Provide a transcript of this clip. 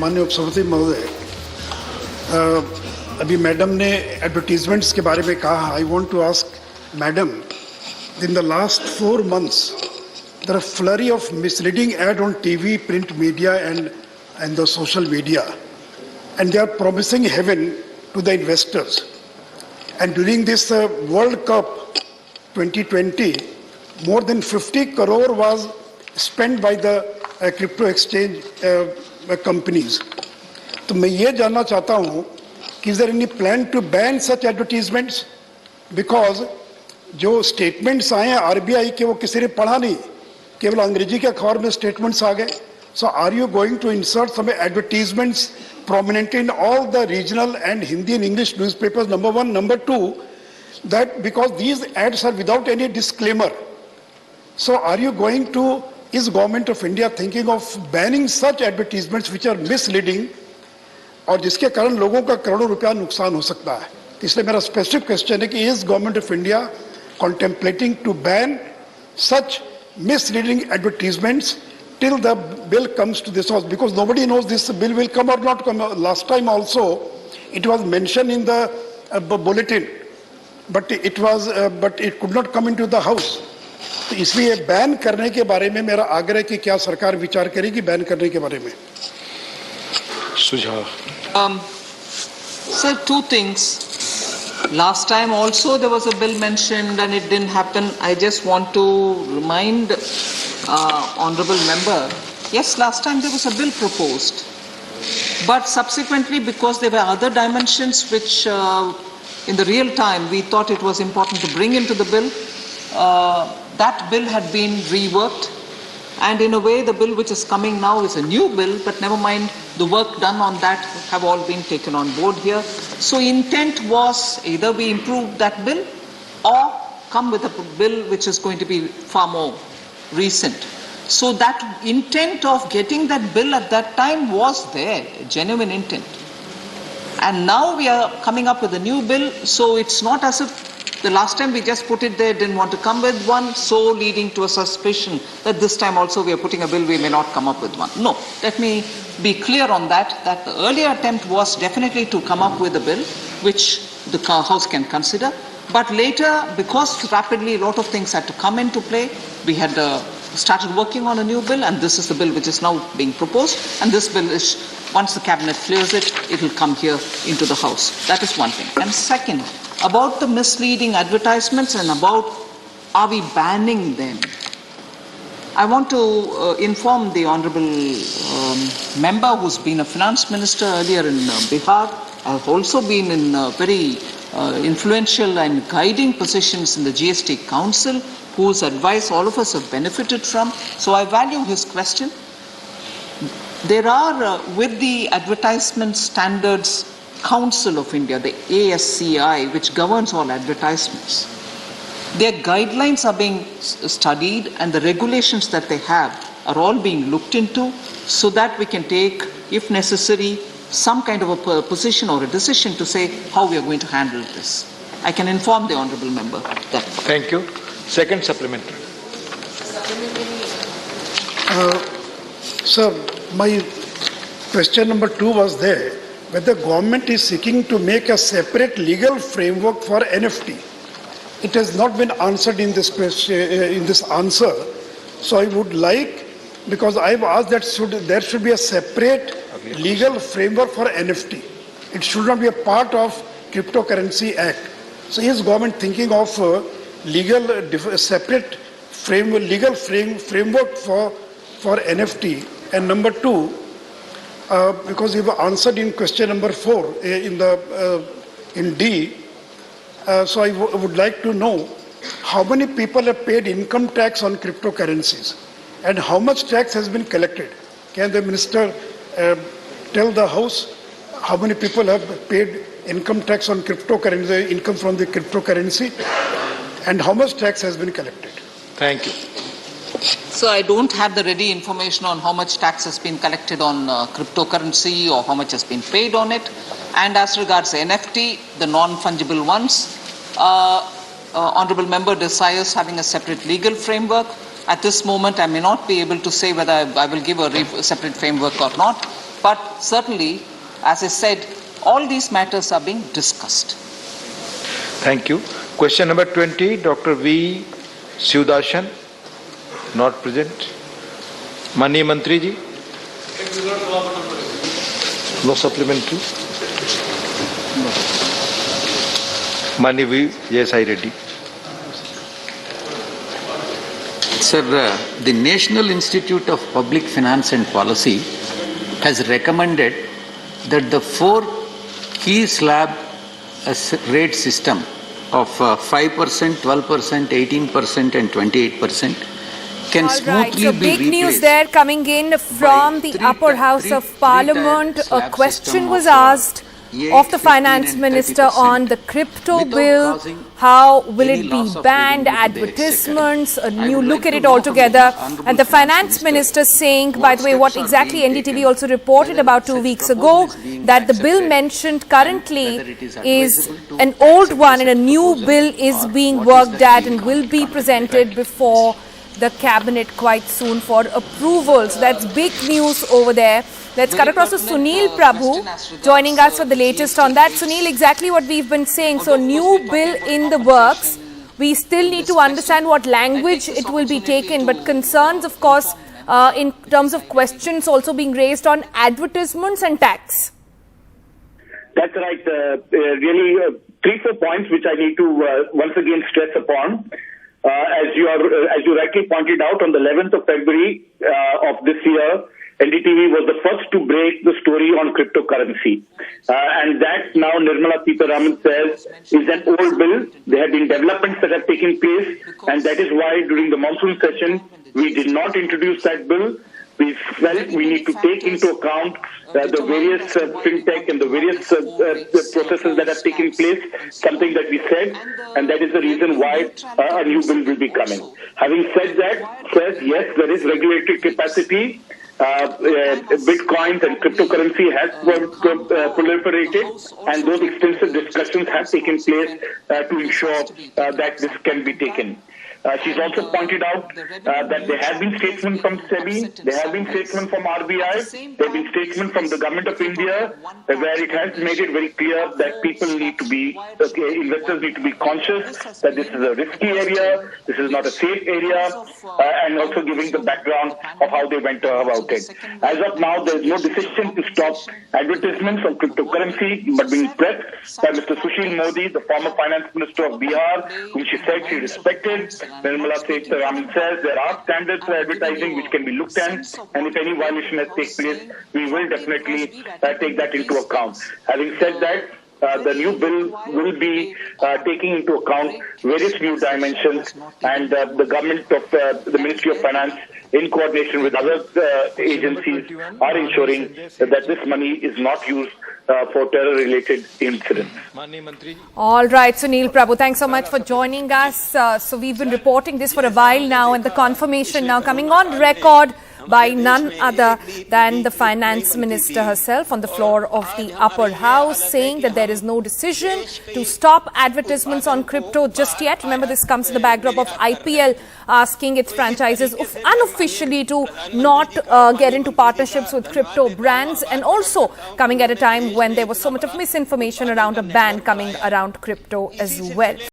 माननीय उपसभापति महोदय, अभी मैडम ने एडवर्टीजमेंट्स के बारे में कहा. I want to ask madam, in the last 4 months there are flurry of misleading ad on TV, print media and the social media, and they are promising heaven to the investors. And during this World Cup 2020, more than 50 crore was spent by the crypto exchange companies. तो मैं ये जानना चाहता हूँ कि is there any plan to ban such advertisements? Because जो statements आए हैं आरबीआई के वो किसी ने पढ़ा नहीं, केवल अंग्रेजी के अखबार में स्टेटमेंट्स आ गए. So are you going to insert some advertisements prominent in all the regional and Hindi and English newspapers, number one. Number two, that because these ads are without any disclaimer, so are you going to, is Government of India thinking of banning such advertisements which are misleading और जिसके कारण लोगों का करोड़ों रुपया नुकसान हो सकता है? इसलिए मेरा स्पेसिफिक क्वेश्चन है कि is Government of India contemplating to ban such misleading advertisements till the bill comes to this house, because nobody knows this bill will come or not come. Last time also it was mentioned in the bulletin, but it could not come into the house. तो इसलिए ban करने के बारे में मेरा आग्रह कि क्या सरकार विचार करेगी बैन करने के बारे में? सुझाव. Sir, two things. Last time also there was a bill mentioned and it didn't happen. I just want to remind honorable member, yes, last time there was a bill proposed, but subsequently because there were other dimensions which in the real time we thought it was important to bring into the bill, that bill had been reworked, and in a way the bill which is coming now is a new bill, but never mind, the work done on that have all been taken on board here. So intent was either we improve that bill or come with a bill which is going to be far more recent. So that intent of getting that bill at that time was there, a genuine intent. And now we are coming up with a new bill, so it's not as if the last time we just put it there, didn't want to come with one, so leading to a suspicion that this time also we are putting a bill, we may not come up with one. No, let me be clear on that the earlier attempt was definitely to come up with a bill which the House can consider. But later, because rapidly a lot of things had to come into play, we had started working on a new bill, and this is the bill which is now being proposed. And this bill is, once the cabinet clears it, it will come here into the House. That is one thing. And second, about the misleading advertisements and about are we banning them, I want to inform the honourable member who's been a finance minister earlier in Bihar. I've also been in very influential and guiding positions in the GST Council, whose advice all of us have benefited from. So I value his question. There are, with the Advertisement Standards Council of India, the ASCI, which governs all advertisements, their guidelines are being studied and the regulations that they have are all being looked into so that we can take, if necessary, some kind of a position or a decision to say how we are going to handle this. I can inform the honourable member that. Thank you. Second supplementary. Sir, my question number 2 was there, whether government is seeking to make a separate legal framework for NFT. It has not been answered in this question, in this answer. So I would like, because I've asked that there should be a separate legal framework for NFT. It should not be a part of Cryptocurrency Act. So is government thinking of separate legal framework for NFT? And number 2, because you have answered in question number 4 in D, so I would like to know how many people have paid income tax on cryptocurrencies and how much tax has been collected. Can the minister tell the House how many people have paid income tax on cryptocurrency, income from the cryptocurrency, and how much tax has been collected? Thank you. So I don't have the ready information on how much tax has been collected on cryptocurrency or how much has been paid on it. And as regards NFT, the non-fungible ones, honourable member desires having a separate legal framework. At this moment, I may not be able to say whether I will give a separate framework or not. But certainly, as I said, all these matters are being discussed. Thank you. Question number 20, Dr. V. Sivdasan, not present. Mani Mantri ji. No supplementary. Mani V. Jayasai Reddy. Sir, the National Institute of Public Finance and Policy has recommended that the 4 key slab rate system of 5%, 12%, 18% and 28% can All smoothly right, so be big news replaced there coming in from the three upper ti- house three- of three-tier Parliament. A slab question system was of, asked 8, of the 15 finance and minister 30% on the crypto without bill. causing How will any it loss be of banned? revenue to the Advertisements, a exchequer. I new would look like at to it know all from together. the Honourable And the Finance finance minister Minister saying, by what the way, what steps are exactly being NDTV taken, also reported whether about 2 such weeks proposal ago, is being that the bill accepted, mentioned and currently whether it is is advisable to an old accept one such and a new proposal, bill is or being what is worked that at being and will be contemplated? presented before the cabinet quite soon for approval. So that's big news over there. Let's cut across to Sunil Prabhu joining us for the latest on that. Sunil, exactly what we've been saying. So new bill in the works. We still need to understand what language it will be taken, but concerns, of course, in terms of questions also being raised on advertisements and tax. That's right. Really, 3-4 points which I need to once again stress upon. As you rightly pointed out, on the 11th of February of this year, NDTV was the first to break the story on cryptocurrency. And that now Nirmala Sitharaman says is an old bill. There have been developments that have taken place, and that is why during the monsoon session, we did not introduce that bill. We felt we need to take into account the various fintech and the various processes that have taken place, something that we said, and that is the reason why a new bill will be coming. Having said that, says yes, there is regulatory capacity. Bitcoins and cryptocurrency has proliferated, and those extensive discussions have taken place to ensure that this can be taken. She's also pointed out that there have been statements from SEBI, there have been statements from RBI, there have been statements from the Government of India, where it has made it very clear that people need to be, investors need to be conscious that this is a risky area, this is not a safe area, and also giving the background of how they went about it. As of now, there is no decision to stop advertisements on cryptocurrency, but being pressed by Mr. Sushil Modi, the former finance minister of Bihar, whom she said she respected. Nirmala Sitharaman says there are standards for advertising which can be looked at, and if any violation has taken place, we will definitely take that into account. Having said that, the new bill will be taking into account various new dimensions, and the government of the Ministry of Finance, in coordination with other agencies, are ensuring that this money is not used for terror-related incidents. All right, Sunil Prabhu, thanks so much for joining us. So we've been reporting this for a while now, and the confirmation now coming on record by none other than the finance minister herself on the floor of the upper house, saying that there is no decision to stop advertisements on crypto just yet. Remember, this comes in the backdrop of IPL asking its franchises unofficially to not get into partnerships with crypto brands, and also coming at a time when there was so much of misinformation around a ban coming around crypto as well.